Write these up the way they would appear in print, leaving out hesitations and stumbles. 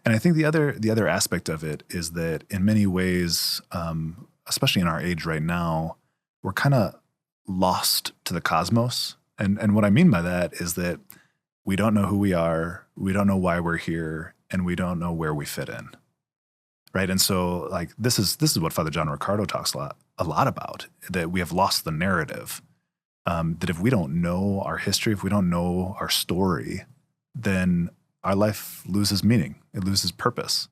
And I think the other aspect of it is that in many ways, especially in our age right now, we're kind of lost to the cosmos. And what I mean by that is that we don't know who we are, we don't know why we're here, and we don't know where we fit in. Right. And so like this is what Father John Riccardo talks a lot about, that we have lost the narrative. That if we don't know our history, if we don't know our story, then our life loses meaning. It loses purpose.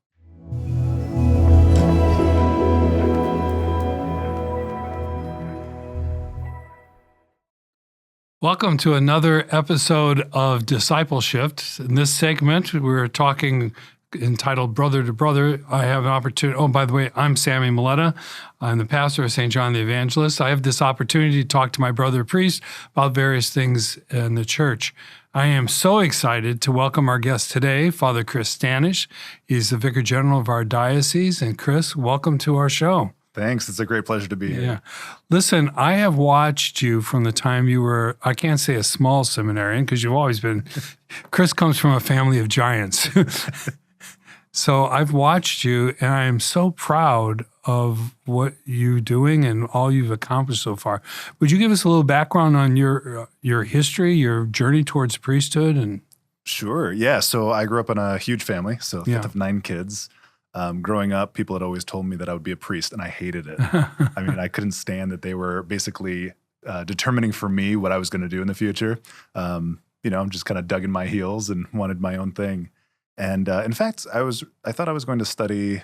Welcome to another episode of Discipleship. In this segment, we're talking entitled Brother to Brother. I have an opportunity. Oh, by the way, I'm Sammy Maletta. I'm the pastor of St. John the Evangelist. I have this opportunity to talk to my brother priest about various things in the church. I am so excited to welcome our guest today, Father Chris Stanish. He's the Vicar General of our diocese. And Chris, welcome to our show. Thanks. It's a great pleasure to be here. Yeah. Listen, I have watched you from the time you were, I can't say a small seminarian, because you've always been, Chris comes from a family of giants. So I've watched you, and I am so proud of what you're doing and all you've accomplished so far. Would you give us a little background on your history, your journey towards priesthood? And Sure. Yeah. So I grew up in a huge family, so fifth of 9 kids. Growing up, people had always told me that I would be a priest, and I hated it. I mean, I couldn't stand that they were basically determining for me what I was going to do in the future. I'm just kind of dug in my heels and wanted my own thing. And in fact, I thought I was going to study,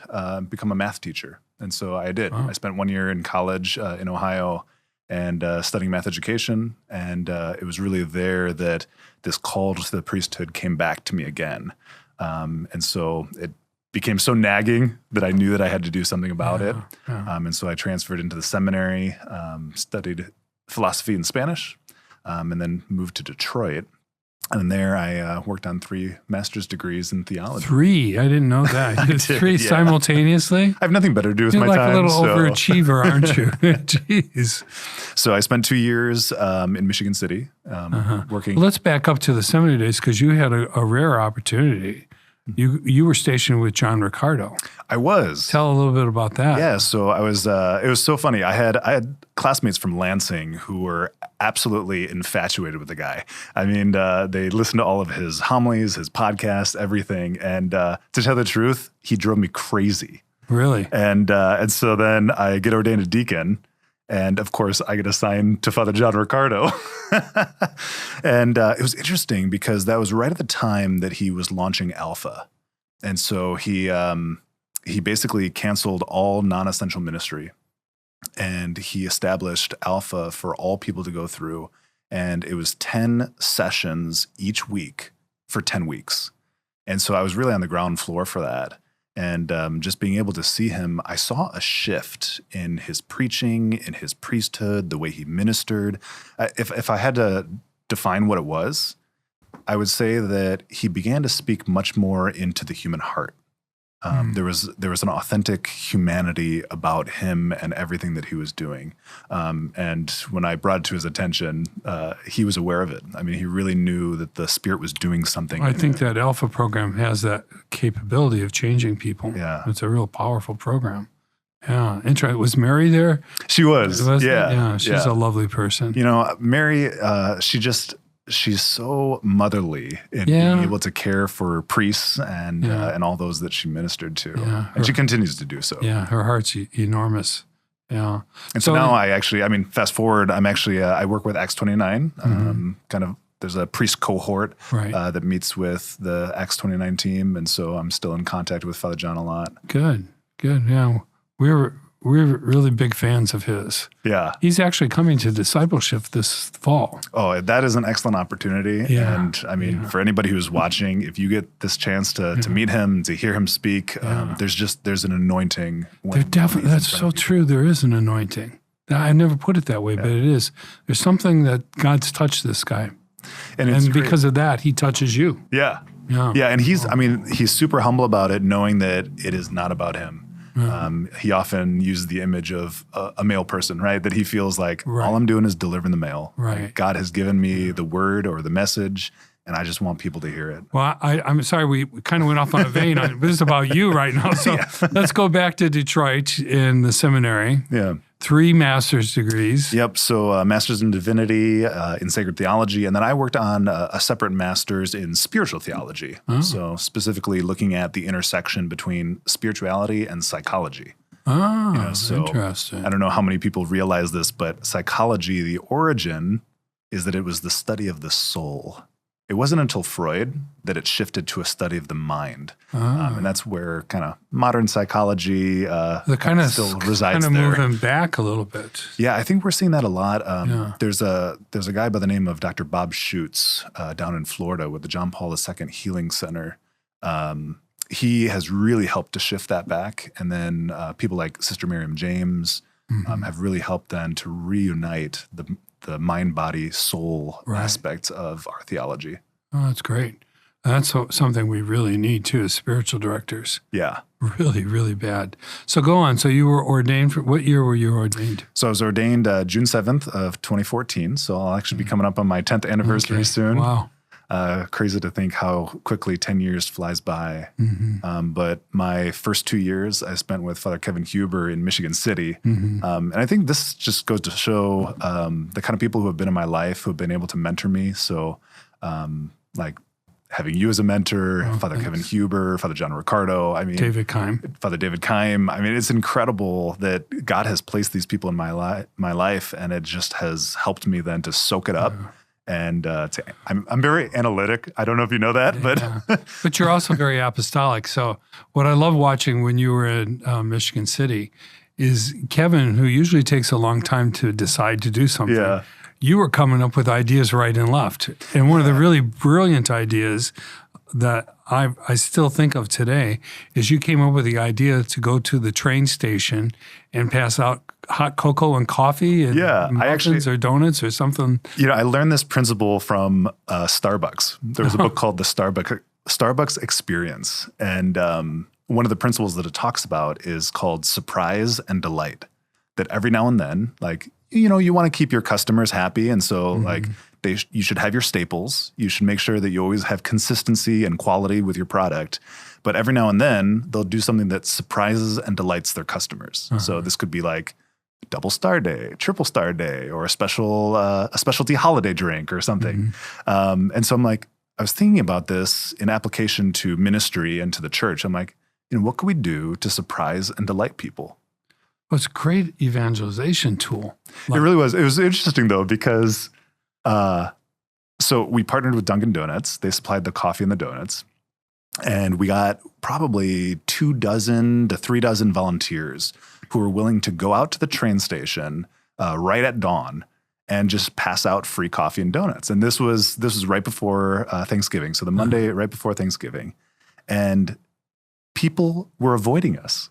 become a math teacher. And so I did. Oh. I spent 1 year in college in Ohio and studying math education. And it was really there that this call to the priesthood came back to me again. And so it became so nagging that I knew that I had to do something about it. Yeah. And so I transferred into the seminary, studied philosophy and Spanish, and then moved to Detroit. And there I worked on 3 master's degrees in theology. 3? I didn't know that. You did 3 simultaneously? I have nothing better to do with You're my like time. a little overachiever, aren't you? Jeez. So I spent 2 years in Michigan City working. Well, let's back up to the seminary days, because you had a rare opportunity. You were stationed with John Riccardo. I was. Tell a little bit about that. Yeah, so I was. It was so funny. I had classmates from Lansing who were absolutely infatuated with the guy. I mean, they listened to all of his homilies, his podcasts, everything. And to tell the truth, he drove me crazy. Really? And so then I get ordained a deacon. And of course, I get assigned to Father John Riccardo. And it was interesting because that was right at the time that he was launching Alpha. And so he basically canceled all non-essential ministry. And he established Alpha for all people to go through. And it was 10 sessions each week for 10 weeks. And so I was really on the ground floor for that. And just being able to see him, I saw a shift in his preaching, in his priesthood, the way he ministered. If I had to define what it was, I would say that he began to speak much more into the human heart. There was an authentic humanity about him and everything that he was doing. And when I brought it to his attention, he was aware of it. I mean, he really knew that the Spirit was doing something. I think that Alpha program has that capability of changing people. Yeah. It's a real powerful program. Yeah. Interesting. Was Mary there? She was. Yeah. She's a lovely person. You know, Mary, she's so motherly in being able to care for priests and all those that she ministered to. Yeah, and she continues to do so. Yeah, her heart's enormous. Yeah. And so now fast forward, I work with Acts 29. There's a priest cohort that meets with the Acts 29 team. And so I'm still in contact with Father John a lot. Good. Yeah. We're really big fans of his. Yeah. He's actually coming to discipleship this fall. Oh, that is an excellent opportunity. Yeah. And I mean, for anybody who's watching, if you get this chance to meet him, to hear him speak, there's an anointing. That's so true. There is an anointing. I never put it that way, but it is. There's something that God's touched this guy. And because of that, he touches you. Yeah. And he's super humble about it, knowing that it is not about him. He often uses the image of a male person, right? That he feels like all I'm doing is delivering the mail. Right. Like God has given me the word or the message, and I just want people to hear it. Well, I'm sorry, we kind of went off on a vein. This is about you right now. So let's go back to Detroit in the seminary. Yeah. 3 master's degrees. Yep. So master's in divinity, in sacred theology. And then I worked on a separate master's in spiritual theology. So specifically looking at the intersection between spirituality and psychology. Interesting. I don't know how many people realize this, but psychology, the origin is that it was the study of the soul. It wasn't until Freud that it shifted to a study of the mind. And that's where kind of modern psychology still resides there. Moving back a little bit. Yeah, I think we're seeing that a lot. There's a guy by the name of Dr. Bob Schutz down in Florida with the John Paul II Healing Center. He has really helped to shift that back. And then people like Sister Miriam James have really helped then to reunite the mind, body, soul aspects of our theology. Oh, that's great. That's something we really need too as spiritual directors. Yeah. Really, really bad. So go on. So you were ordained what year were you ordained? So I was ordained June 7th of 2014. So I'll actually be coming up on my 10th anniversary soon. Wow. Crazy to think how quickly 10 years flies by. But my first 2 years I spent with Father Kevin Huber in Michigan City. And I think this just goes to show the kind of people who have been in my life who have been able to mentor me. So like having you as a mentor, Father Kevin Huber, Father John Riccardo, David Keim. Father David Keim. It's incredible that God has placed these people in my life, and it just has helped me then to soak it up. And I'm very analytic. I don't know if you know that, but but you're also very apostolic. So what I love watching when you were in Michigan City is Kevin, who usually takes a long time to decide to do something. Yeah. You were coming up with ideas right and left. And one of the really brilliant ideas that I still think of today is you came up with the idea to go to the train station and pass out hot cocoa and coffee and muffins or donuts or something. I learned this principle from Starbucks. There was a book called The Starbucks Experience. And one of the principles that it talks about is called surprise and delight. That every now and then, you want to keep your customers happy. And so you should have your staples. You should make sure that you always have consistency and quality with your product. But every now and then they'll do something that surprises and delights their customers. So this could be like double star day, triple star day, or a specialty holiday drink or something. And so I was thinking about this in application to ministry and to the church. I'm like, what could we do to surprise and delight people? Well, it's a great evangelization tool. It really was. It was interesting though, because so we partnered with Dunkin' Donuts. They supplied the coffee and the donuts. And we got probably 24 to 36 volunteers who were willing to go out to the train station right at dawn and just pass out free coffee and donuts. And this was right before Thanksgiving. So the Monday right before Thanksgiving. And people were avoiding us.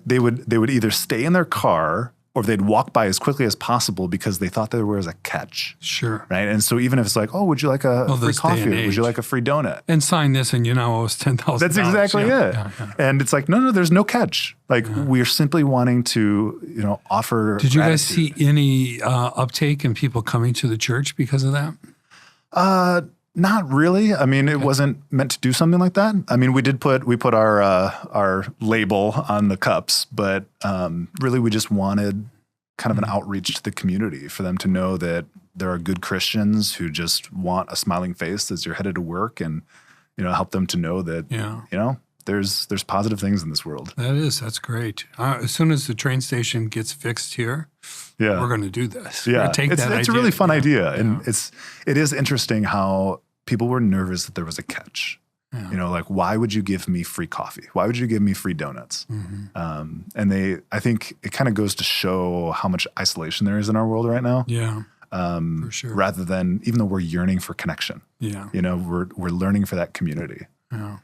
They would either stay in their car or they'd walk by as quickly as possible because they thought there was a catch. Sure. Right. And so even if it's like, oh, would you like a free coffee? Would you like a free donut? And sign this and you now owe us $10,000. That's exactly it. Yeah. And it's like, no, there's no catch. We're simply wanting to, offer. Did you guys see any uptake in people coming to the church because of that? Not really. It wasn't meant to do something like that. We put our label on the cups, but really we just wanted kind of an outreach to the community for them to know that there are good Christians who just want a smiling face as you're headed to work, and help them to know that there's positive things in this world. That's great. As soon as the train station gets fixed here, we're going to do this. Yeah, it's a really fun idea, and Yeah. it is interesting how people were nervous that there was a catch. Yeah. Why would you give me free coffee? Why would you give me free donuts? And I think it kind of goes to show how much isolation there is in our world right now. Yeah, for sure. Rather than, even though we're yearning for connection. Yeah, we're learning for that community. Yeah.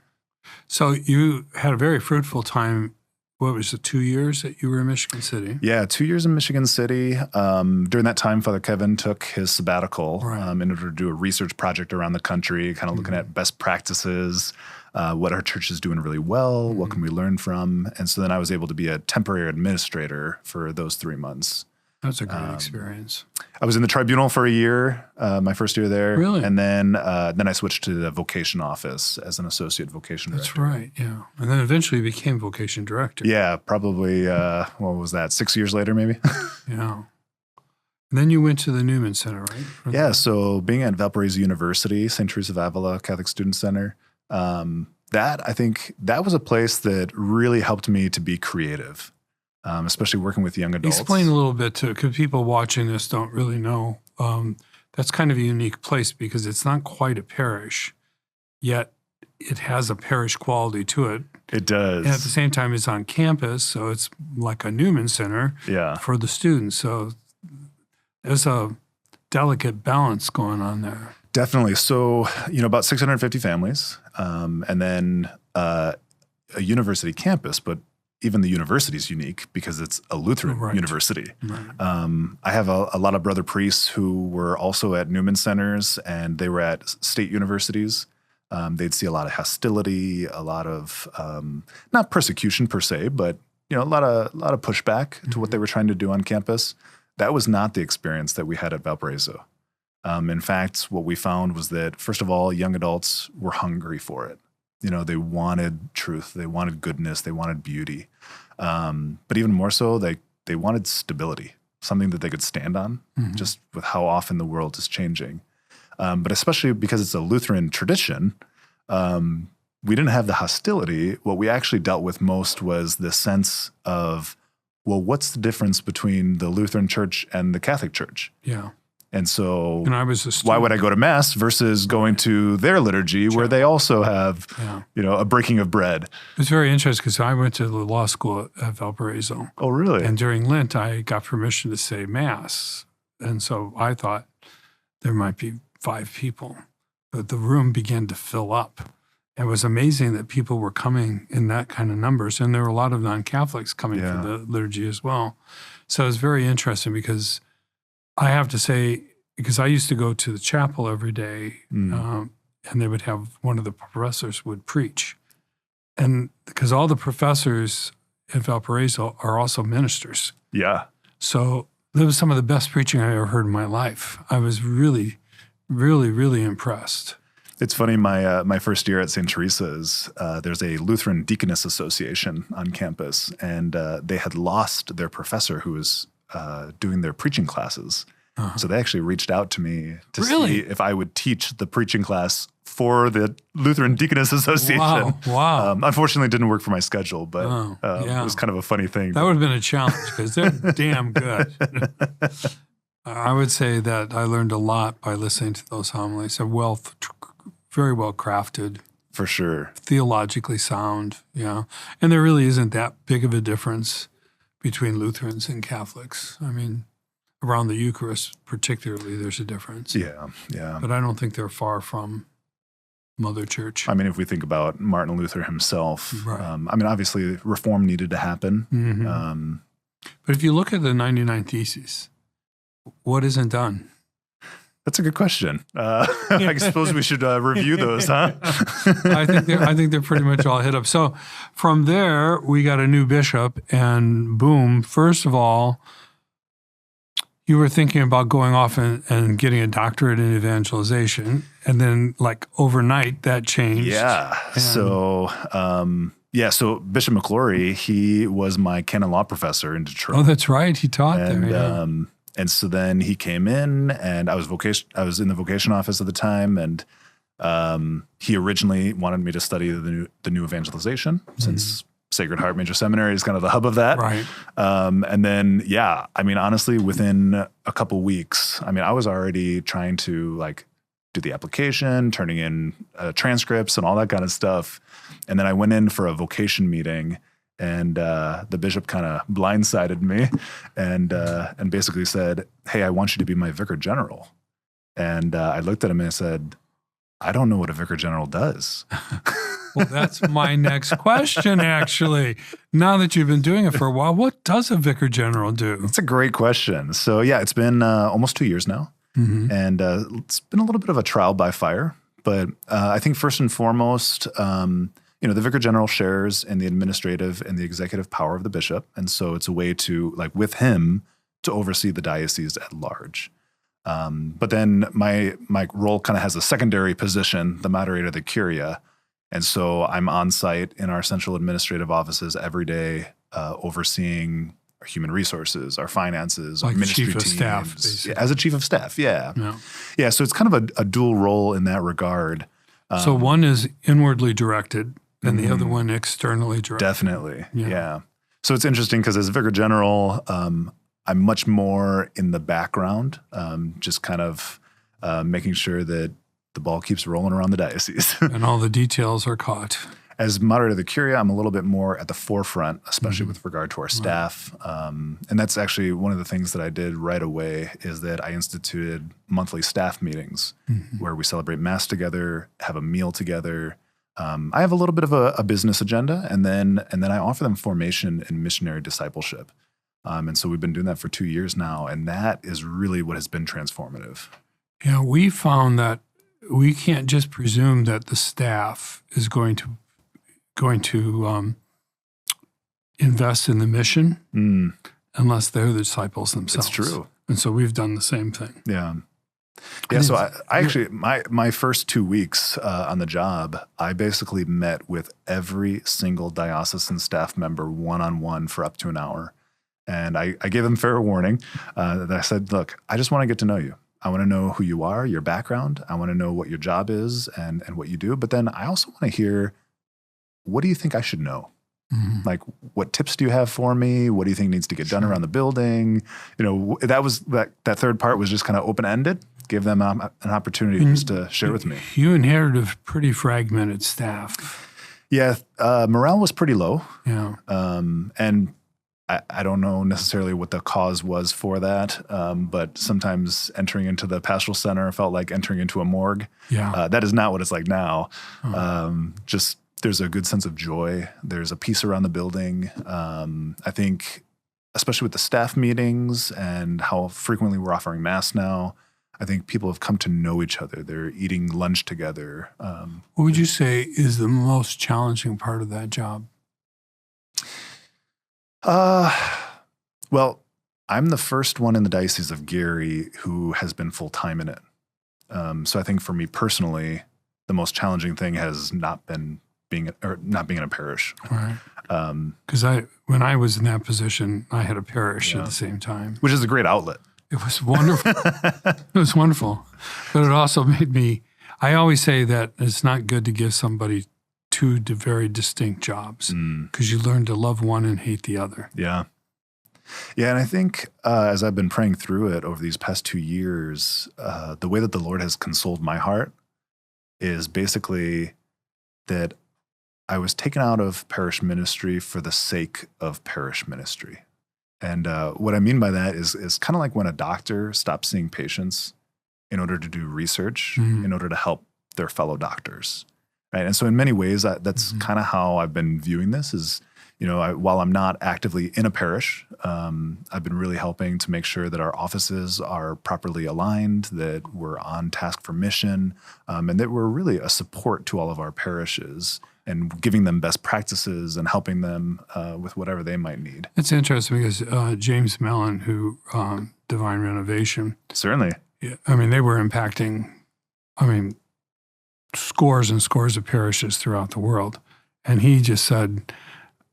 So you had a very fruitful time. What was it, 2 years that you were in Michigan City? Yeah, 2 years in Michigan City. During that time, Father Kevin took his sabbatical in order to do a research project around the country, kind of looking at best practices, what our church is doing really well, what can we learn from. And so then I was able to be a temporary administrator for those 3 months. That's a great experience. I was in the tribunal for a year, my first year there. Really? And then I switched to the vocation office as an associate vocation director. That's right, yeah. And then eventually became vocation director. Yeah, probably, what was that, 6 years later maybe? Yeah. And then you went to the Newman Center, right? Yeah, so being at Valparaiso University, St. Teresa of Avila Catholic Student Center, I think that was a place that really helped me to be creative. Especially working with young adults. Explain a little bit too, because people watching this don't really know. That's kind of a unique place because it's not quite a parish, yet it has a parish quality to it. It does. And at the same time, it's on campus, so it's like a Newman Center for the students. So there's a delicate balance going on there. Definitely. So, about 650 families, and then a university campus, but even the university is unique because it's a Lutheran university. Right. I have a lot of brother priests who were also at Newman Centers, and they were at state universities. They'd see a lot of hostility, a lot of not persecution per se, but a lot of pushback to what they were trying to do on campus. That was not the experience that we had at Valparaiso. In fact, what we found was that, first of all, young adults were hungry for it. They wanted truth, they wanted goodness, they wanted beauty. But even more so, they wanted stability, something that they could stand on, just with how often the world is changing. But especially because it's a Lutheran tradition, we didn't have the hostility. What we actually dealt with most was the sense of, well, what's the difference between the Lutheran Church and the Catholic Church? Yeah. And so I was a student. Why would I go to Mass versus going to their liturgy where they also have, a breaking of bread? It was very interesting because I went to the law school at Valparaiso. Oh, really? And during Lent, I got permission to say Mass. And so I thought there might be 5 people. But the room began to fill up. It was amazing that people were coming in that kind of numbers. And there were a lot of non-Catholics coming for the liturgy as well. So it was very interesting because I have to say, because I used to go to the chapel every day, and they would have one of the professors would preach. And because all the professors at Valparaiso are also ministers. Yeah. So that was some of the best preaching I ever heard in my life. I was really, really, really impressed. It's funny, my first year at St. Teresa's, there's a Lutheran Deaconess Association on campus, and they had lost their professor who was doing their preaching classes. So they actually reached out to me to see if I would teach the preaching class for the Lutheran Deaconess Association. Wow. Unfortunately, it didn't work for my schedule, but it was kind of a funny thing. That would have been a challenge because they're damn good. I would say that I learned a lot by listening to those homilies. They're very well crafted. For sure. Theologically sound, And there really isn't that big of a difference between Lutherans and Catholics. I mean, around the Eucharist particularly, there's a difference. Yeah. But I don't think they're far from Mother Church. I mean, if we think about Martin Luther himself, obviously reform needed to happen. But if you look at the 99 Theses, what isn't done? That's a good question. I suppose we should review those, huh? I think they're pretty much all hit up. So from there, we got a new bishop, and boom, first of all, you were thinking about going off and getting a doctorate in evangelization, and then like overnight that changed. Yeah. So Bishop McClory, he was my canon law professor in Detroit. Oh, that's right. He taught there. Yeah. And so then he came in, and I was in the vocation office at the time, and he originally wanted me to study the new evangelization, since Sacred Heart Major Seminary is kind of the hub of that. Right. And then, honestly, within a couple weeks, I was already trying to do the application, turning in transcripts and all that kind of stuff. And then I went in for a vocation meeting, and the bishop kind of blindsided me and basically said, "Hey, I want you to be my Vicar General." And I looked at him and I said, "I don't know what a Vicar General does." Well, that's my next question, actually. Now that you've been doing it for a while, what does a Vicar General do? It's a great question. So it's been almost 2 years now. And it's been a little bit of a trial by fire. But I think first and foremost, the Vicar General shares in the administrative and the executive power of the bishop. And so it's a way to, with him, to oversee the diocese at large. But then my role kind of has a secondary position, the moderator of the Curia. And so I'm on site in our central administrative offices every day, overseeing our human resources, our finances, like our ministry chief of teams. staff, basically. As a chief of staff, yeah. Yeah. Yeah, so it's kind of a dual role in that regard. So one is inwardly directed and the other one externally directed. Definitely, yeah. So it's interesting because as Vicar General, I'm much more in the background, just kind of making sure that the ball keeps rolling around the diocese. And all the details are caught. As moderator of the Curia, I'm a little bit more at the forefront, especially with regard to our staff. And that's actually one of the things that I did right away is that I instituted monthly staff meetings where we celebrate Mass together, have a meal together. I have a little bit of a business agenda, and then I offer them formation and missionary discipleship. And so we've been doing that for 2 years now, and that is really what has been transformative. Yeah, we found that we can't just presume that the staff is going to invest in the mission unless they're the disciples themselves. It's true. And so we've done the same thing. Yeah. Yeah, so I actually, my first 2 weeks on the job, I basically met with every single diocesan staff member one-on-one for up to an hour. And I gave them fair warning that I said, look, I just want to get to know you. I want to know who you are, your background. I want to know what your job is and what you do. But then I also want to hear, what do you think I should know? Like, what tips do you have for me? What do you think needs to get done around the building? You know, that third part was just kind of open-ended. Give them an opportunity just to share with me. You inherited a pretty fragmented staff. Yeah, morale was pretty low. Yeah. And I don't know necessarily what the cause was for that, but sometimes entering into the Pastoral Center felt like entering into a morgue. Yeah. That is not what it's like now. Just there's a good sense of joy. There's a peace around the building. I think, especially with the staff meetings and how frequently we're offering Mass now, I think people have come to know each other. They're eating lunch together. What would you say is the most challenging part of that job? Well, I'm the first one in the Diocese of Gary who has been full-time in it. So I think for me personally, the most challenging thing has not been being in a parish. Right. Because when I was in that position, I had a parish at the same time. Which is a great outlet. It was wonderful. It was wonderful. But it also made me, I always say that it's not good to give somebody two very distinct jobs because you learn to love one and hate the other. Yeah. Yeah, and I think as I've been praying through it over these past 2 years, the way that the Lord has consoled my heart is basically that I was taken out of parish ministry for the sake of parish ministry. And what I mean by that is kind of like when a doctor stops seeing patients in order to do research, in order to help their fellow doctors. Right. And so in many ways, that's kind of how I've been viewing this is, while I'm not actively in a parish, I've been really helping to make sure that our offices are properly aligned, that we're on task for mission, and that we're really a support to all of our parishes and giving them best practices and helping them with whatever they might need. It's interesting because James Mellon, who Divine Renovation. Certainly. Yeah, they were impacting, scores and scores of parishes throughout the world. And he just said,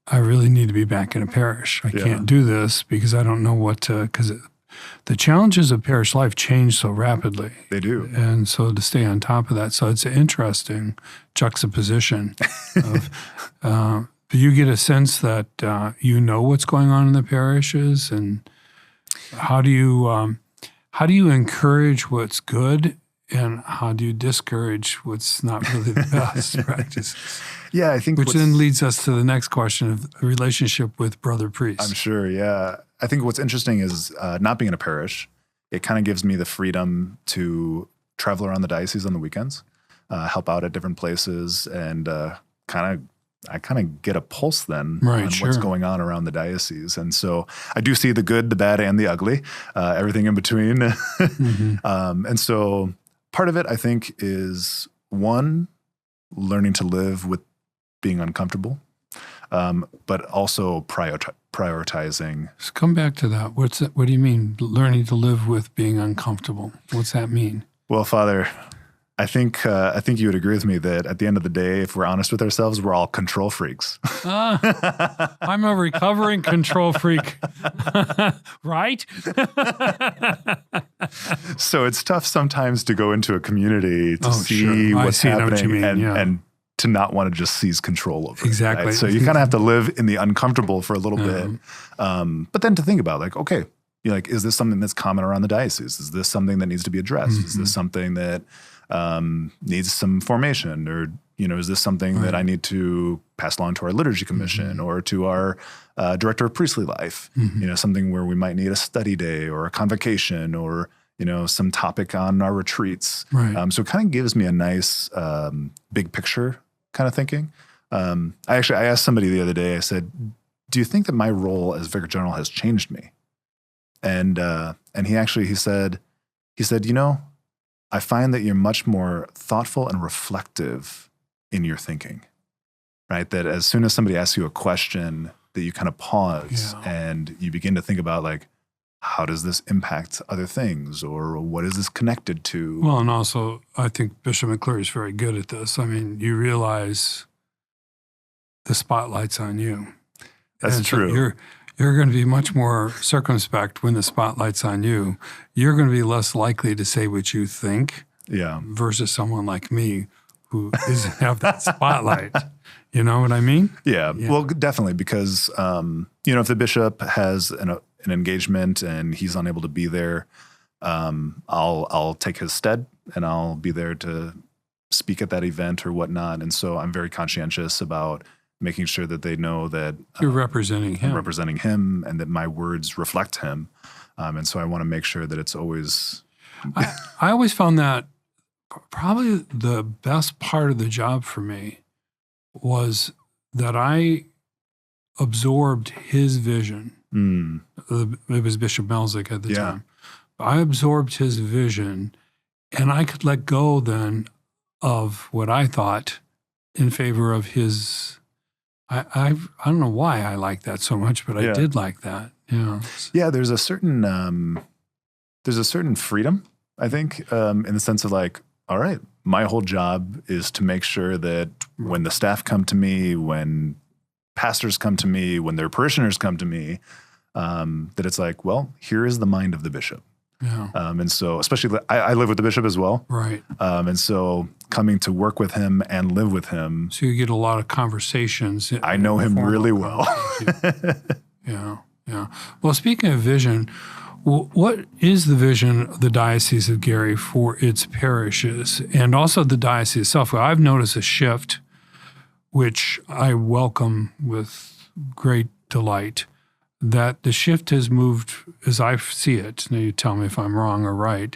I really need to be back in a parish. I can't do this because I don't know what to, because the challenges of parish life change so rapidly. They do. And so to stay on top of that. So it's an interesting juxtaposition of, you get a sense that you know what's going on in the parishes, and how do you encourage what's good, and how do you discourage what's not really the best practices? Yeah, I think which then leads us to the next question of the relationship with brother priests. I'm sure, yeah. I think what's interesting is not being in a parish, it kind of gives me the freedom to travel around the diocese on the weekends, help out at different places, and I kind of get a pulse then on what's going on around the diocese. And so I do see the good, the bad, and the ugly, everything in between. And so part of it, I think, is one, learning to live with being uncomfortable, but also prioritizing. Let's come back to that. What do you mean, learning to live with being uncomfortable? What's that mean? Well, Father, I think you would agree with me that at the end of the day, if we're honest with ourselves, we're all control freaks. I'm a recovering control freak, right? So it's tough sometimes to go into a community to see what's happening and to not want to just seize control over it. Exactly. Right? So you kind of have to live in the uncomfortable for a little bit. But then to think about like, okay, is this something that's common around the diocese? Is this something that needs to be addressed? Is this something that needs some formation, or is this something that I need to pass along to our liturgy commission or to our director of priestly life? Something where we might need a study day or a convocation or some topic on our retreats. Right. So it kind of gives me a nice big picture kind of thinking. I asked somebody the other day. I said, "Do you think that my role as Vicar General has changed me?" And he said, I find that you're much more thoughtful and reflective in your thinking, right? That as soon as somebody asks you a question, that you kind of pause and you begin to think about like, how does this impact other things, or what is this connected to? Well, and also I think Bishop McCleary is very good at this. I mean, you realize the spotlight's on you. That's true. You're going to be much more circumspect when the spotlight's on you. You're going to be less likely to say what you think versus someone like me who doesn't have that spotlight. You know what I mean? Yeah. Well, definitely, because, if the bishop has an engagement and he's unable to be there, I'll take his stead and I'll be there to speak at that event or whatnot. And so I'm very conscientious about making sure that they know that you're representing him. I'm representing him, and that my words reflect him. And so I want to make sure that it's always. I always found that probably the best part of the job for me was that I absorbed his vision. It was Bishop Melzick at the time. I absorbed his vision, and I could let go then of what I thought in favor of his. I don't know why I like that so much, but I did like that. Yeah, there's a certain freedom, I think, in the sense of like, all right, my whole job is to make sure that when the staff come to me, when pastors come to me, when their parishioners come to me, that it's like, well, here is the mind of the bishop. Yeah. And so, especially, I live with the bishop as well. Right. And so coming to work with him and live with him. So you get a lot of conversations. I know him really well. Yeah. Well, speaking of vision, what is the vision of the Diocese of Gary for its parishes and also the diocese itself? I've noticed a shift, which I welcome with great delight, that the shift has moved, as I see it, now you tell me if I'm wrong or right,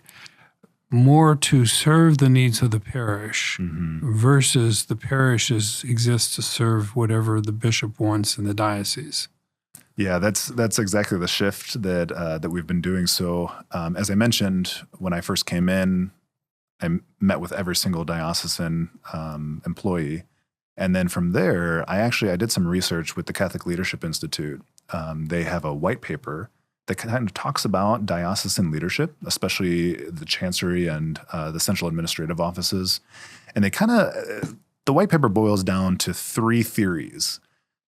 more to serve the needs of the parish versus the parishes exist to serve whatever the bishop wants in the diocese. Yeah, that's exactly the shift that we've been doing. So as I mentioned, when I first came in, I met with every single diocesan employee. And then from there, I did some research with the Catholic Leadership Institute. They have a white paper that kind of talks about diocesan leadership, especially the chancery and the central administrative offices. And the white paper boils down to 3 theories.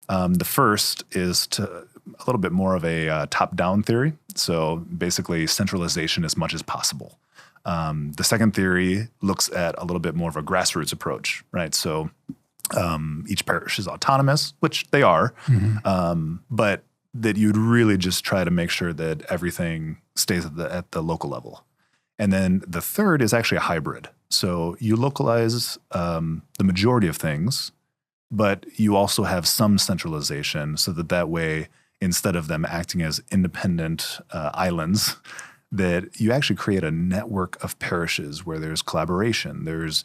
The first is a little bit more of a top-down theory. So basically centralization as much as possible. The second theory looks at a little bit more of a grassroots approach, right? So each parish is autonomous, which they are, but that you'd really just try to make sure that everything stays at the local level. And then the third is actually a hybrid. So you localize the majority of things, but you also have some centralization so that way, instead of them acting as independent islands, that you actually create a network of parishes where there's collaboration. There's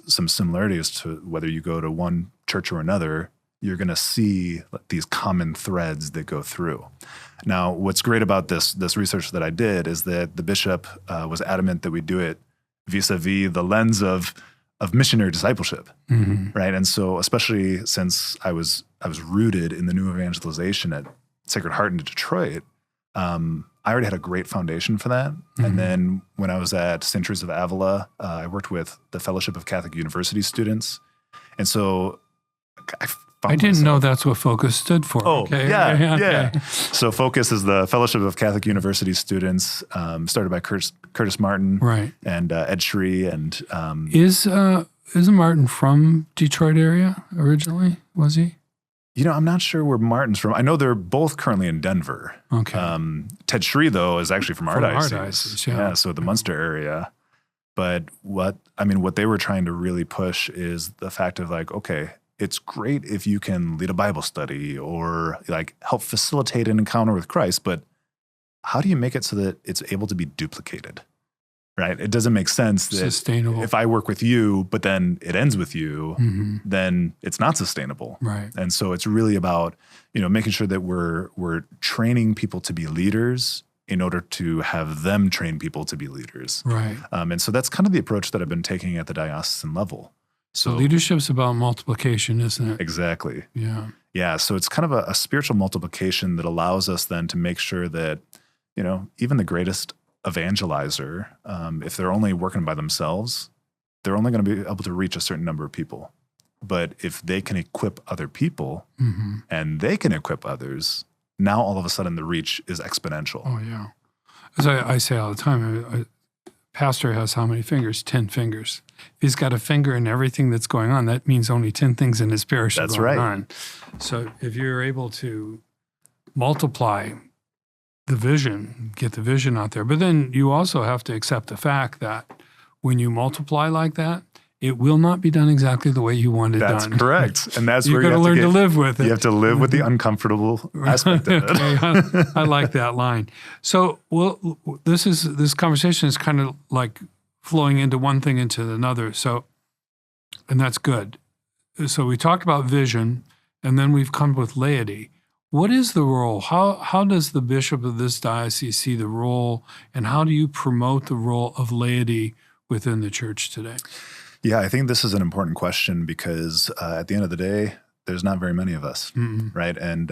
some similarities to whether you go to one church or another, you're going to see these common threads that go through. Now, what's great about this research that I did is that the bishop was adamant that we do it vis-a-vis the lens of missionary discipleship, right? And so, especially since I was rooted in the new evangelization Sacred Heart in Detroit, I already had a great foundation for that. Mm-hmm. And then when I was at St. Teresa of Avila, I worked with the Fellowship of Catholic University Students. And so I didn't know that's what Focus stood for. Oh, okay. yeah. Okay. So Focus is the Fellowship of Catholic University Students, started by Curtis Martin, Right. and Ed Shree. And Isn't Martin from Detroit area originally? Was he? I'm not sure where Martin's from. I know they're both currently in Denver. Okay. Ted Shree, though, is actually from our diocese. Diocese, yeah. So the Munster area. But what they were trying to really push is the fact of like, okay, it's great if you can lead a Bible study or like help facilitate an encounter with Christ, but how do you make it so that it's able to be duplicated? Right? It doesn't make sense that Sustainable. if I work with you, but then it ends with you, Mm-hmm. then it's not sustainable. Right. And so it's really about, making sure that we're training people to be leaders in order to have them train people to be leaders. Right. And so that's kind of the approach that I've been taking at the diocesan level. So leadership's about multiplication, isn't it? Exactly. Yeah. Yeah. So it's kind of a spiritual multiplication that allows us then to make sure that, even the greatest evangelizer, if they're only working by themselves, they're only going to be able to reach a certain number of people. But if they can equip other people Mm-hmm. and they can equip others, now all of a sudden the reach is exponential. Oh, yeah. As I say all the time, a pastor has how many fingers? 10 fingers. If he's got a finger in everything that's going on, that means only 10 things in his parish are going on. So if you're able to multiply the vision, get the vision out there, but then you also have to accept the fact that when you multiply like that, it will not be done exactly the way you want it done. That's correct. And that's You're where you going have to learn to live with it. You have to live with the uncomfortable aspect of it. Okay, I like that line. So, this conversation is kind of like flowing into one thing into another. So, and that's good. So we talked about vision, and then we've come with laity. What is the role? How does the bishop of this diocese see the role, and how do you promote the role of laity within the church today? Yeah, I think this is an important question because at the end of the day, there's not very many of us, right? And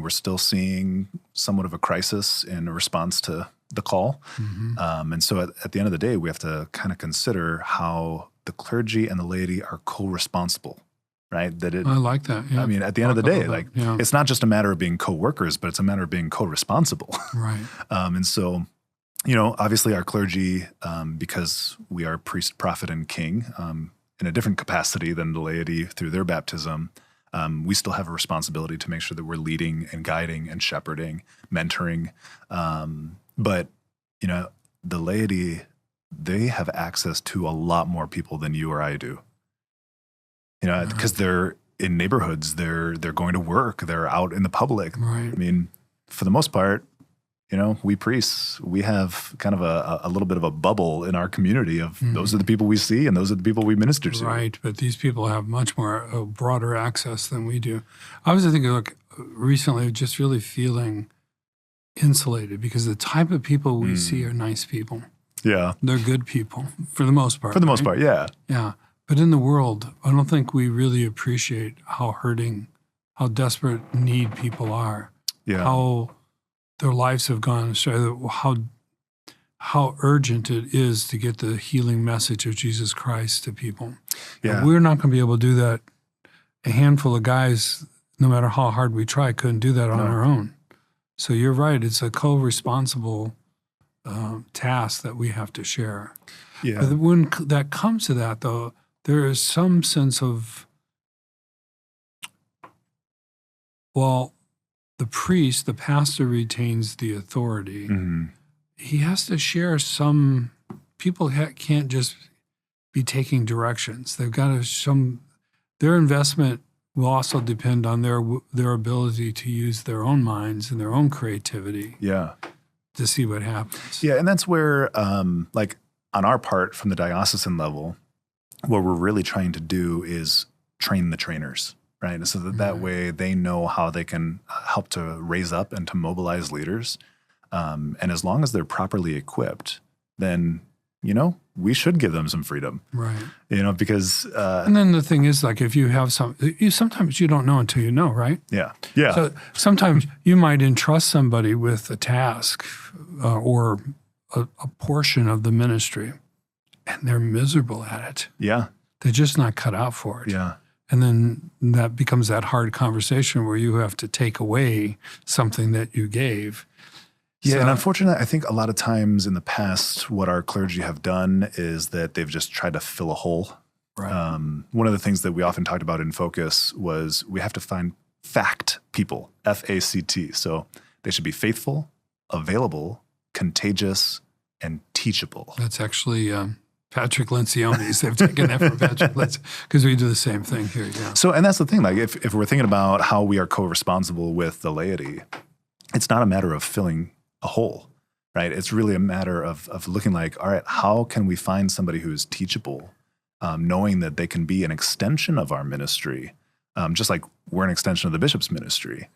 we're still seeing somewhat of a crisis in response to the call. Mm-hmm. And so at the end of the day, we have to kind of consider how the clergy and the laity are co-responsible, right? I like that. Yeah. At the end of the day, it's not just a matter of being co-workers, but it's a matter of being co-responsible. Right. And so, obviously our clergy, because we are priest, prophet, and king in a different capacity than the laity through their baptism, we still have a responsibility to make sure that we're leading and guiding and shepherding, mentoring. But the laity, they have access to a lot more people than you or I do. Because they're in neighborhoods, they're going to work, they're out in the public. Right. For the most part, we priests, we have kind of a little bit of a bubble in our community of those are the people we see and those are the people we minister to. Right, but these people have much more broader access than we do. I was thinking, recently just really feeling insulated because the type of people we see are nice people. Yeah. They're good people for the most part. For the most part, yeah. Yeah. But in the world, I don't think we really appreciate how hurting, how desperate need people are. Yeah. How their lives have gone astray, how urgent it is to get the healing message of Jesus Christ to people. Yeah. And we're not going to be able to do that. A handful of guys, no matter how hard we try, couldn't do that on our own. So you're right. It's a co-responsible task that we have to share. Yeah. But when that comes to that, though, there is some sense of, the priest, the pastor retains the authority. Mm-hmm. He has to share some. People can't just be taking directions. They've got to their investment will also depend on their ability to use their own minds and their own creativity. Yeah. To see what happens. Yeah, and that's where, on our part from the diocesan level, what we're really trying to do is train the trainers. Right. So that way they know how they can help to raise up and to mobilize leaders. And as long as they're properly equipped, then we should give them some freedom. Right. Because and then the thing is, like, if you have sometimes you don't know until you know, right? Yeah. So sometimes you might entrust somebody with a task or a portion of the ministry, and they're miserable at it. Yeah. They're just not cut out for it. Yeah. And then that becomes that hard conversation where you have to take away something that you gave. Yeah, So, and unfortunately, I think a lot of times in the past, what our clergy have done is that they've just tried to fill a hole. right. One of the things that we often talked about in Focus was we have to find fact people, F-A-C-T. So they should be faithful, available, contagious, and teachable. That's actually Patrick Lencioni's. They've taken that from Patrick because we do the same thing here. Yeah. So, and that's the thing, like if we're thinking about how we are co-responsible with the laity, it's not a matter of filling a hole, right? It's really a matter of looking like, all right, how can we find somebody who's teachable, knowing that they can be an extension of our ministry, just like we're an extension of the bishop's ministry,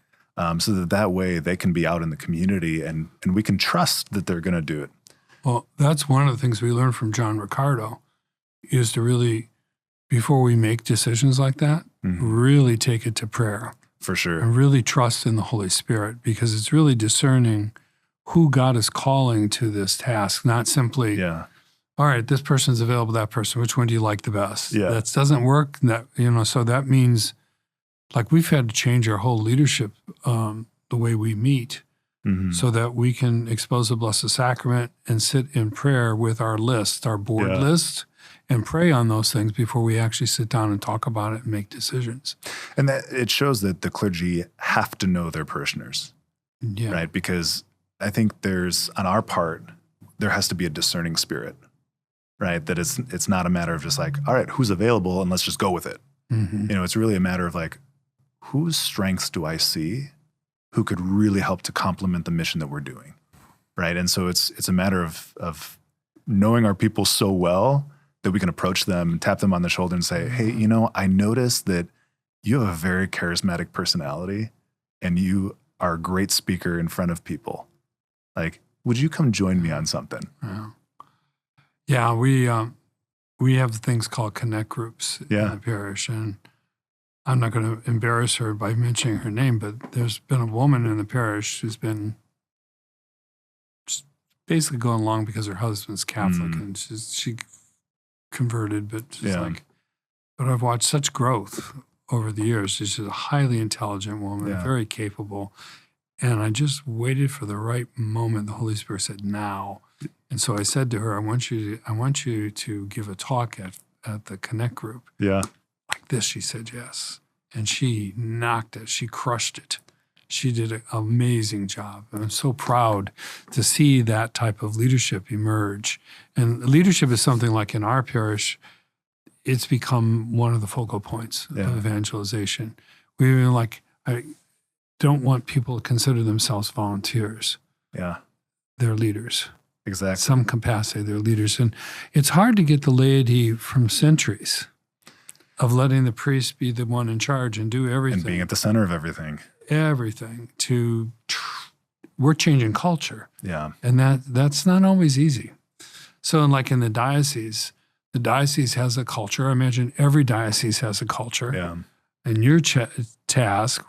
so that way they can be out in the community and we can trust that they're going to do it. Well, that's one of the things we learned from John Ricardo is to really, before we make decisions like that, really take it to prayer. For sure. And really trust in the Holy Spirit, because it's really discerning who God is calling to this task, not simply, all right, this person's available, that person, which one do you like the best? Yeah. That doesn't work. So that means, like, we've had to change our whole leadership, the way we meet, so that we can expose the Blessed Sacrament and sit in prayer with our list, our board list, and pray on those things before we actually sit down and talk about it and make decisions. And that it shows that the clergy have to know their parishioners, right? Because I think on our part, there has to be a discerning spirit, right? That it's not a matter of just like, all right, who's available and let's just go with it. It's really a matter of like, whose strengths do I see who could really help to complement the mission that we're doing, right? And so it's a matter of knowing our people so well that we can approach them and tap them on the shoulder and say, hey, I noticed that you have a very charismatic personality and you are a great speaker in front of people. Like, would you come join me on something? Yeah, we have things called connect groups in the parish, and I'm not going to embarrass her by mentioning her name, but there's been a woman in the parish who's been just basically going along because her husband's Catholic, and she converted, but but I've watched such growth over the years. She's a highly intelligent woman, very capable. And I just waited for the right moment. The Holy Spirit said, now. And so I said to her, I want you to give a talk at the Connect group. Yeah. Like this. She said yes. And she knocked it. She crushed it. She did an amazing job. And I'm so proud to see that type of leadership emerge. And leadership is something like in our parish, it's become one of the focal points of evangelization. We even I don't want people to consider themselves volunteers. Yeah. They're leaders. Exactly. Some capacity, they're leaders. And it's hard to get the laity from centuries of letting the priest be the one in charge and do everything. And being at the center of everything. Everything to we're changing culture. Yeah. And that's not always easy. So like in the diocese has a culture. I imagine every diocese has a culture. Yeah. And your task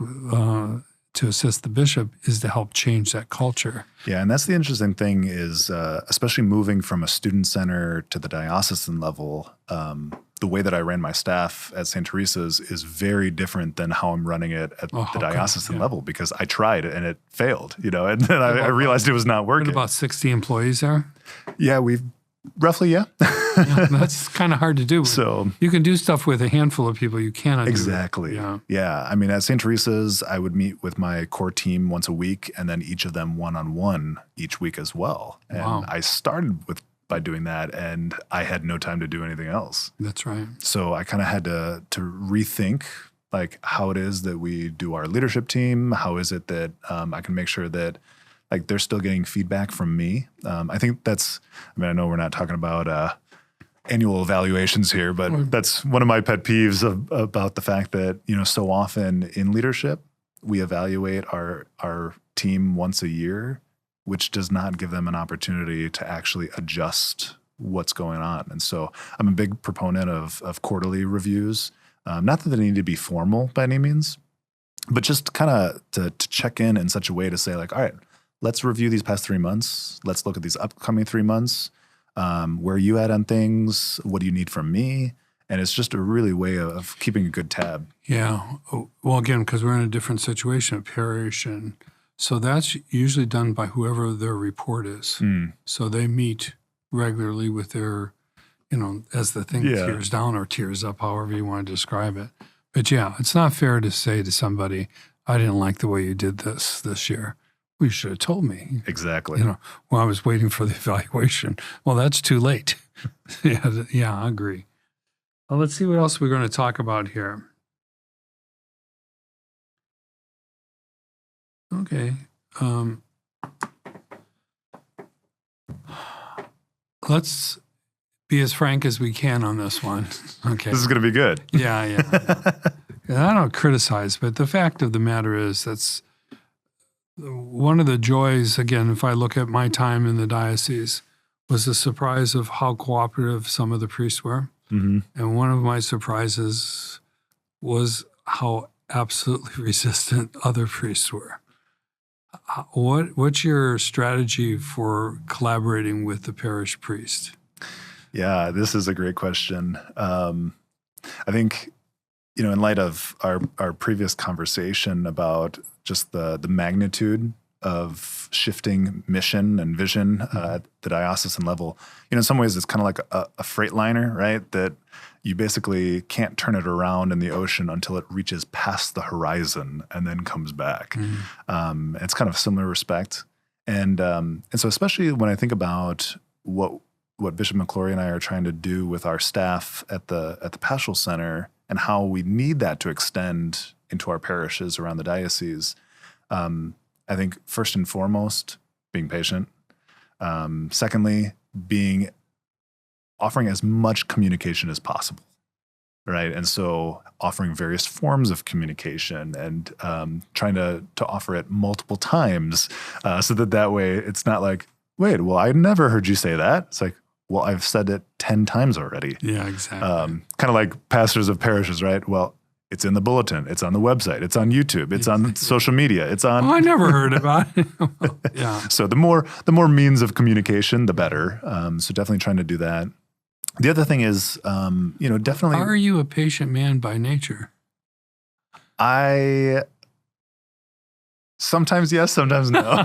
to assist the bishop is to help change that culture. Yeah, and that's the interesting thing is, especially moving from a student center to the diocesan level, the way that I ran my staff at St. Teresa's is very different than how I'm running it at the diocesan level, because I tried it and it failed, and then I realized it was not working. About 60 employees there? Yeah, we've roughly, yeah. That's kind of hard to do. So you can do stuff with a handful of people. You cannot exactly. do that. Yeah. I mean, at St. Teresa's, I would meet with my core team once a week, and then each of them one-on-one each week as well. And I started by doing that, and I had no time to do anything else. That's right. So I kind of had to rethink like how it is that we do our leadership team. How is it that I can make sure that like they're still getting feedback from me? I think I know we're not talking about annual evaluations here, but that's one of my pet peeves about the fact that, so often in leadership, we evaluate our team once a year, which does not give them an opportunity to actually adjust what's going on. And so I'm a big proponent of quarterly reviews. Not that they need to be formal by any means, but just kind of to check in such a way to say like, all right, let's review these past 3 months. Let's look at these upcoming 3 months. Where are you at on things? What do you need from me? And it's just a really way of keeping a good tab. Yeah. Well, again, because we're in a different situation at parish, and so that's usually done by whoever their report is. So they meet regularly with their, as the thing tears down or tears up, however you want to describe it. But yeah, it's not fair to say to somebody, I didn't like the way you did this year. Well, you should have told me. Exactly. While I was waiting for the evaluation. Well, that's too late. Yeah, I agree. Well, let's see what else we're going to talk about here. Okay. Let's be as frank as we can on this one. Okay. This is going to be good. Yeah. I don't criticize, but the fact of the matter is that's one of the joys, again, if I look at my time in the diocese, was the surprise of how cooperative some of the priests were. Mm-hmm. And one of my surprises was how absolutely resistant other priests were. What's your strategy for collaborating with the parish priest? Yeah, this is a great question. I think, in light of our previous conversation about just the magnitude of shifting mission and vision at the diocesan level, in some ways it's kind of like a freight liner, right? That you basically can't turn it around in the ocean until it reaches past the horizon and then comes back. It's kind of a similar respect. And so especially when I think about what Bishop McClory and I are trying to do with our staff at the Pastoral Center and how we need that to extend into our parishes around the diocese, I think first and foremost, being patient. Secondly, offering as much communication as possible, right? And so offering various forms of communication and trying to offer it multiple times so that way it's not like, wait, well, I never heard you say that. It's like, well, I've said it 10 times already. Yeah, exactly. Kind of like pastors of parishes, right? Well, it's in the bulletin. It's on the website. It's on YouTube. It's on social media. It's on. Oh, I never heard about it. Yeah. So the more means of communication, the better. So definitely trying to do that. The other thing is, definitely. Are you a patient man by nature? Sometimes yes, sometimes no.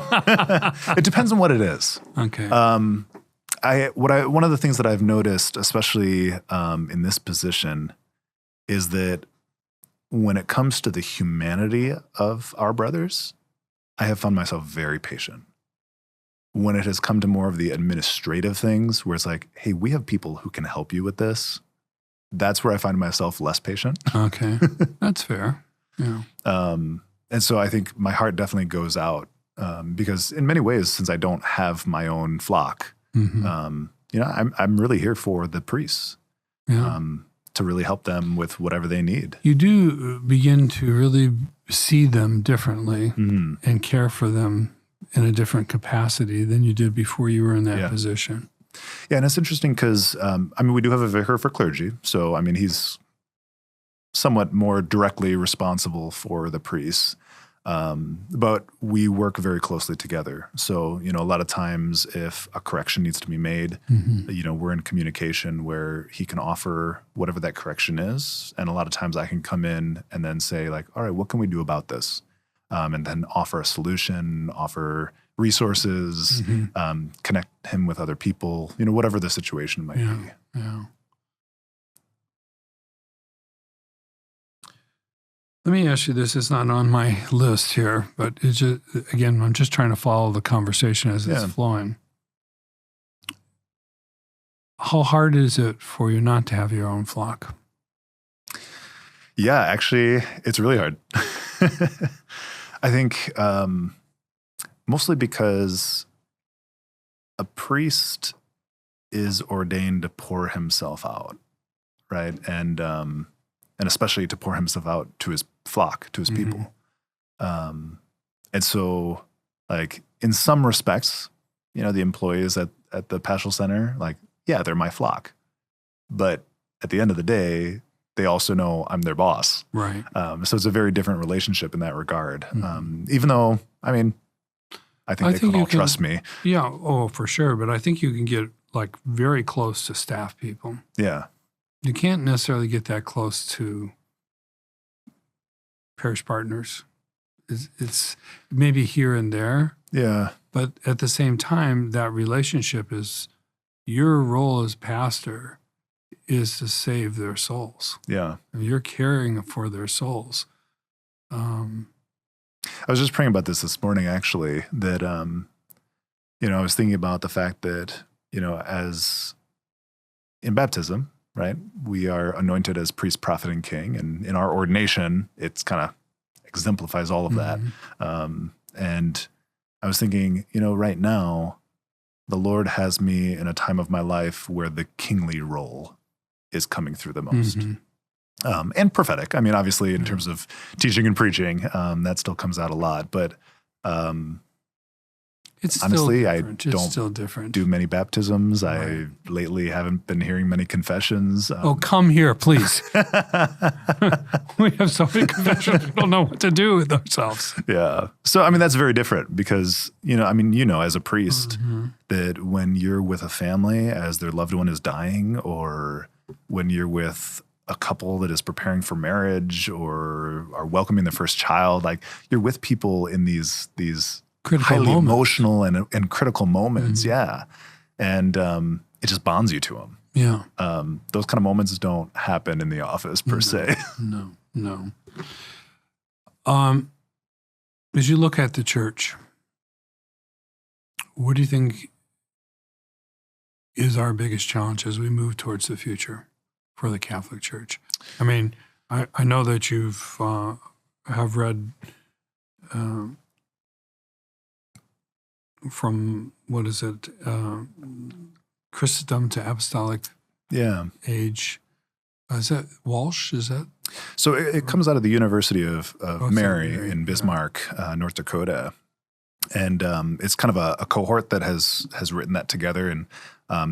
It depends on what it is. Okay. One of the things that I've noticed, especially in this position, is that when it comes to the humanity of our brothers, I have found myself very patient. When it has come to more of the administrative things, where it's like, hey, we have people who can help you with this, that's where I find myself less patient. Okay, that's fair. Yeah. And so I think my heart definitely goes out because in many ways, since I don't have my own flock, I'm really here for the priests. Yeah. To really help them with whatever they need. You do begin to really see them differently and care for them in a different capacity than you did before you were in that position. Yeah, and it's interesting because, we do have a vicar for clergy. So, he's somewhat more directly responsible for the priests. But we work very closely together. So, a lot of times if a correction needs to be made, we're in communication where he can offer whatever that correction is. And a lot of times I can come in and then say like, all right, what can we do about this? And then offer a solution, offer resources, connect him with other people, whatever the situation might be. Yeah. Let me ask you this. It's not on my list here, but it's just, again, I'm just trying to follow the conversation as it's flowing. How hard is it for you not to have your own flock? Yeah, actually, it's really hard. I think mostly because a priest is ordained to pour himself out, right? And especially to pour himself out to his flock, to his people. And so, like, in some respects, the employees at the Pastoral Center, like, yeah, they're my flock. But at the end of the day, they also know I'm their boss. Right. So it's a very different relationship in that regard. Even though, I mean, I think they can all trust me. Yeah, oh, for sure. But I think you can get like very close to staff people. Yeah. You can't necessarily get that close to parish partners. It's maybe here and there. Yeah. But at the same time, that relationship is your role as pastor is to save their souls. Yeah. You're caring for their souls. I was just praying about this morning, actually, that, I was thinking about the fact that, as in baptism, right, we are anointed as priest, prophet, and king. And in our ordination, it's kind of exemplifies all of that. And I was thinking, right now, the Lord has me in a time of my life where the kingly role is coming through the most. And prophetic. I mean, obviously, in terms of teaching and preaching, that still comes out a lot. But it's honestly, still I different. don't do many baptisms. Right. I lately haven't been hearing many confessions. Oh, come here, please. We have so many confessions, we don't know what to do with ourselves. Yeah. So, I mean, that's very different because, as a priest, that when you're with a family as their loved one is dying, or when you're with a couple that is preparing for marriage or are welcoming their first child, like you're with people in these Critical highly moments. Emotional and critical moments. Yeah. And it just bonds you to them. Yeah. Those kind of moments don't happen in the office per se. No. As you look at the church, what do you think is our biggest challenge as we move towards the future for the Catholic Church? I mean, I know that you've have read from, what is it, Christendom to Apostolic Age. Is that Walsh? Is that? So it comes out of the University of Mary in Bismarck, North Dakota. And it's kind of a cohort that has written that together. And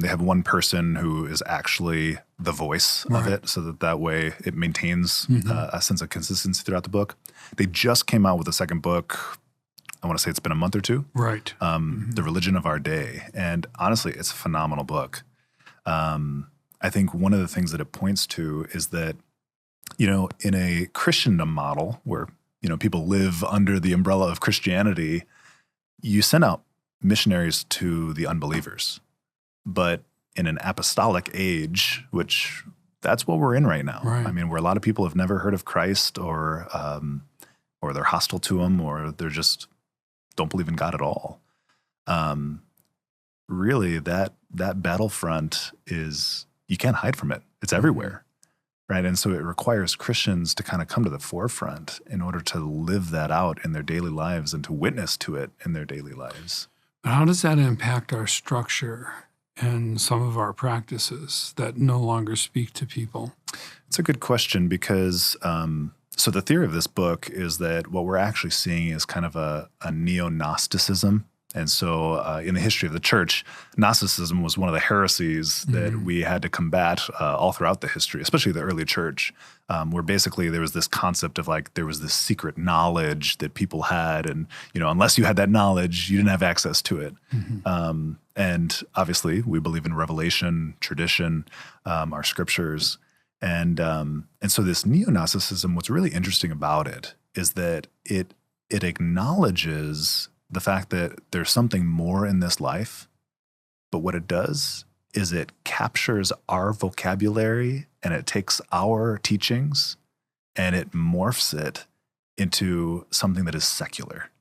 they have one person who is actually the voice of it, so that way it maintains a sense of consistency throughout the book. They just came out with a second book. I want to say it's been a month or two. Right. The Religion of Our Day. And honestly, it's a phenomenal book. I think one of the things that it points to is that, in a Christendom model where, people live under the umbrella of Christianity, you send out missionaries to the unbelievers. But in an apostolic age, which that's what we're in right now. Right. I mean, where a lot of people have never heard of Christ or they're hostile to him, or they're just don't believe in God at all. Really, that battlefront is, you can't hide from it. It's everywhere, right? And so it requires Christians to kind of come to the forefront in order to live that out in their daily lives and to witness to it in their daily lives. But how does that impact our structure and some of our practices that no longer speak to people? It's a good question because so the theory of this book is that what we're actually seeing is kind of a neo-Gnosticism. And so in the history of the church, Gnosticism was one of the heresies that we had to combat all throughout the history, especially the early church, where basically there was this concept of like there was this secret knowledge that people had. And, unless you had that knowledge, you didn't have access to it. And obviously we believe in revelation, tradition, our scriptures. And so this neo-Gnosticism, what's really interesting about it is that it acknowledges the fact that there's something more in this life, but what it does is it captures our vocabulary and it takes our teachings and it morphs it into something that is secular.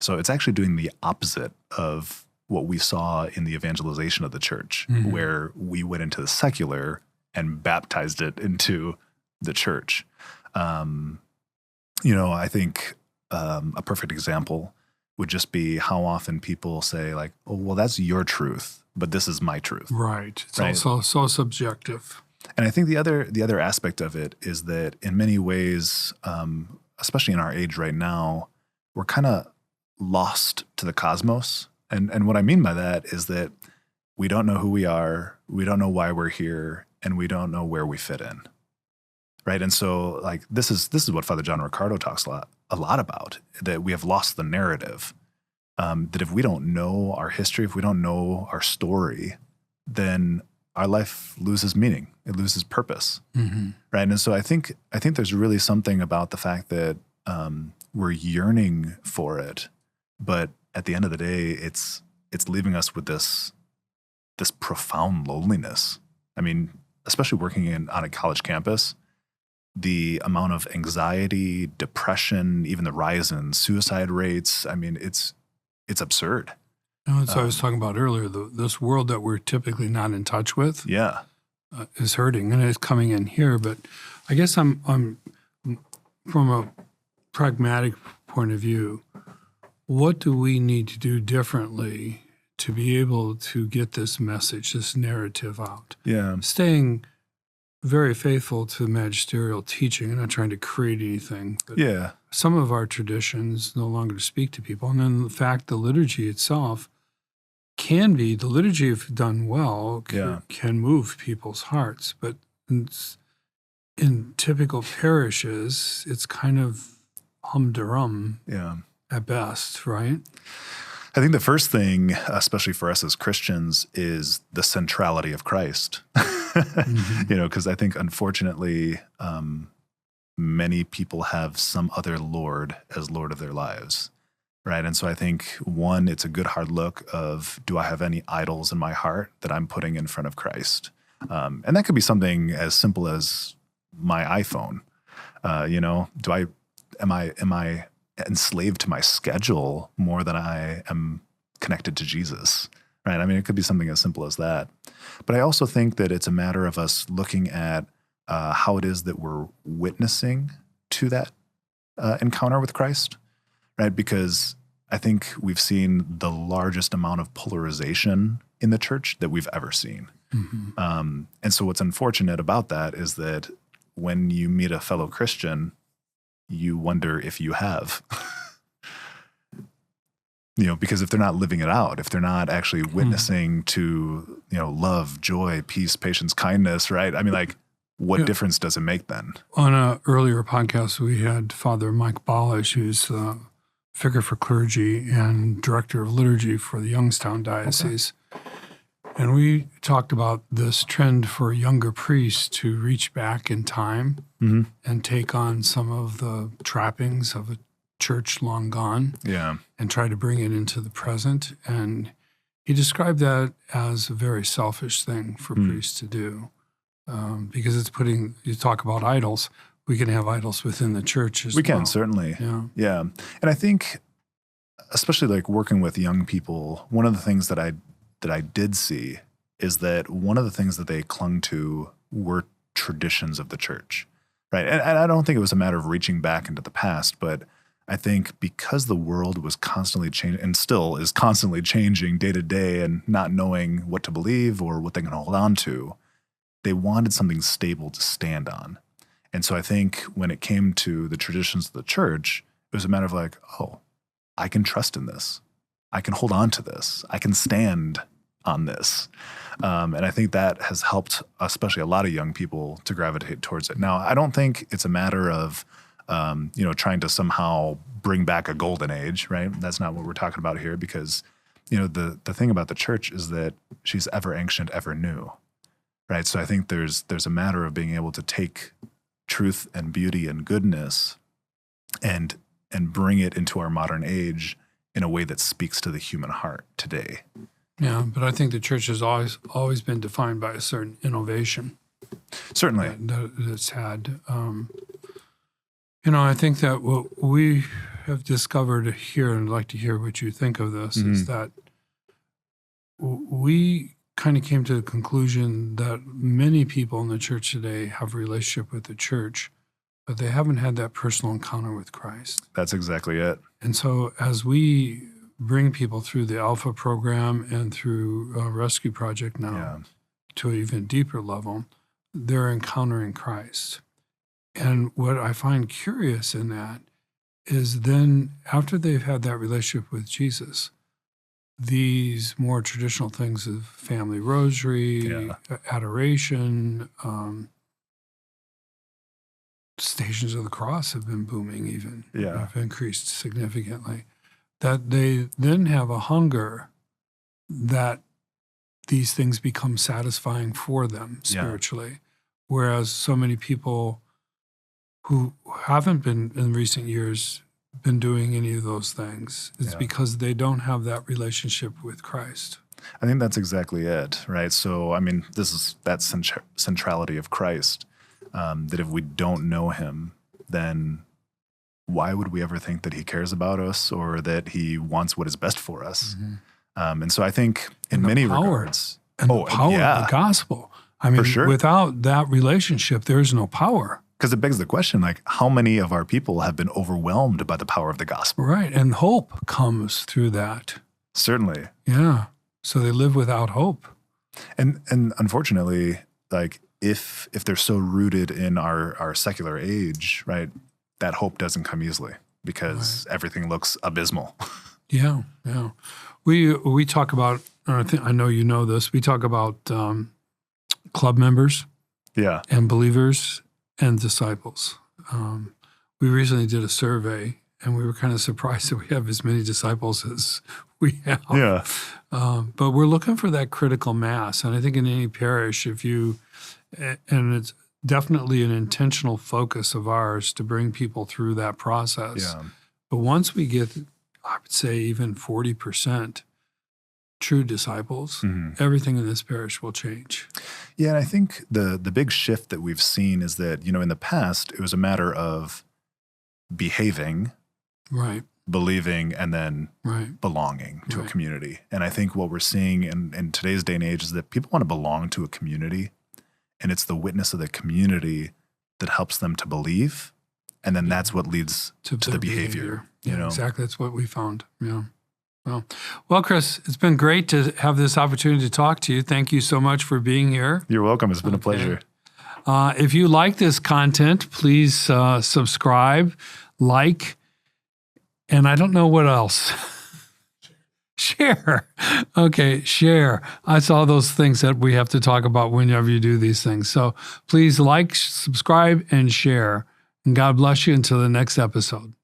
So it's actually doing the opposite of what we saw in the evangelization of the church, where we went into the secular and baptized it into the church. I think a perfect example would just be how often people say like, oh, well, that's your truth, but this is my truth. Right. It's also so subjective. And I think the other aspect of it is that in many ways, especially in our age right now, we're kind of lost to the cosmos. And what I mean by that is that we don't know who we are, we don't know why we're here, and we don't know where we fit in. Right. And so like this is what Father John Riccardo talks a lot about, that we have lost the narrative. That if we don't know our history, if we don't know our story, then our life loses meaning. It loses purpose. Mm-hmm. Right. And so I think there's really something about the fact that we're yearning for it, but at the end of the day, it's leaving us with this profound loneliness. I mean, especially working on a college campus, the amount of anxiety, depression, even the rise in suicide rates, I mean, it's absurd. That's what I was talking about earlier. This world that we're typically not in touch with, is hurting, and it's coming in here. But I guess I'm from a pragmatic point of view. What do we need to do differently to be able to get this message, this narrative out? Yeah, staying very faithful to magisterial teaching. I'm not trying to create anything. But some of our traditions no longer speak to people. And then the fact the liturgy itself can be, the liturgy, if done well, can move people's hearts. But in typical parishes, it's kind of humdrum at best, right? I think the first thing, especially for us as Christians, is the centrality of Christ. Mm-hmm. Because I think, unfortunately, many people have some other Lord as Lord of their lives, right? And so I think, one, it's a good hard look of, do I have any idols in my heart that I'm putting in front of Christ? And that could be something as simple as my iPhone. Am I enslaved to my schedule more than I am connected to Jesus, right? I mean, it could be something as simple as that. But I also think that it's a matter of us looking at how it is that we're witnessing to that encounter with Christ, right? Because I think we've seen the largest amount of polarization in the church that we've ever seen. Mm-hmm. And so what's unfortunate about that is that when you meet a fellow Christian, you wonder if you have, because if they're not living it out, if they're not actually witnessing to, love, joy, peace, patience, kindness, right? I mean, like, what difference does it make then? On an earlier podcast, we had Father Mike Balish, who's the vicar for clergy and director of liturgy for the Youngstown Diocese. Okay. And we talked about this trend for younger priests to reach back in time and take on some of the trappings of a church long gone and try to bring it into the present. And he described that as a very selfish thing for priests to do because it's you talk about idols, we can have idols within the church as well. We can, certainly. Yeah. And I think, especially like working with young people, one of the things that I did see is that one of the things that they clung to were traditions of the church, right? And I don't think it was a matter of reaching back into the past, but I think because the world was constantly changing and still is constantly changing day to day and not knowing what to believe or what they can hold on to, they wanted something stable to stand on. And so I think when it came to the traditions of the church, it was a matter of like, oh, I can trust in this. I can hold on to this. I can stand on this. And I think that has helped, especially a lot of young people, to gravitate towards it. Now, I don't think it's a matter of, trying to somehow bring back a golden age, right? That's not what we're talking about here because, the thing about the church is that she's ever ancient, ever new, right? So I think there's a matter of being able to take truth and beauty and goodness and bring it into our modern age in a way that speaks to the human heart today. Yeah, but I think the church has always been defined by a certain innovation. Certainly. That it's had. I think that what we have discovered here, and I'd like to hear what you think of this, is that we kind of came to the conclusion that many people in the church today have a relationship with the church, but they haven't had that personal encounter with Christ. That's exactly it. And so as we bring people through the Alpha program and through Rescue Project now to an even deeper level, they're encountering Christ. And what I find curious in that is then after they've had that relationship with Jesus, these more traditional things of family rosary, adoration, Stations of the Cross have been booming even. Have increased significantly. That they then have a hunger that these things become satisfying for them spiritually. Whereas so many people who haven't been in recent years been doing any of those things, it's because they don't have that relationship with Christ. I think that's exactly it, right? So, I mean, this is that centrality of Christ, that if we don't know him, then why would we ever think that he cares about us or that he wants what is best for us? And so I think in many regards... the power of the gospel. I mean, without that relationship, there's no power. Because it begs the question, like, how many of our people have been overwhelmed by the power of the gospel? Right, and hope comes through that. Certainly. Yeah, so they live without hope. And unfortunately, like, if they're so rooted in our secular age, right, that hope doesn't come easily because everything looks abysmal. Yeah. We talk about, I know you know this, we talk about club members and believers and disciples. We recently did a survey, and we were kind of surprised that we have as many disciples as we have. Yeah. But we're looking for that critical mass. And I think in any parish, and it's definitely an intentional focus of ours to bring people through that process. Yeah. But once we get, I would say, even 40% true disciples, everything in this parish will change. Yeah, and I think the big shift that we've seen is that, in the past, it was a matter of behaving, believing, and then belonging to a community. And I think what we're seeing in today's day and age is that people want to belong to a community, and it's the witness of the community that helps them to believe, and then that's what leads to the behavior. Exactly. That's what we found. Yeah. Well, Chris, it's been great to have this opportunity to talk to you. Thank you so much for being here. You're welcome. It's been a pleasure. If you like this content, please subscribe, like, and I don't know what else. Share. Okay, share. I saw those things that we have to talk about whenever you do these things. So please like, subscribe, and share. And God bless you until the next episode.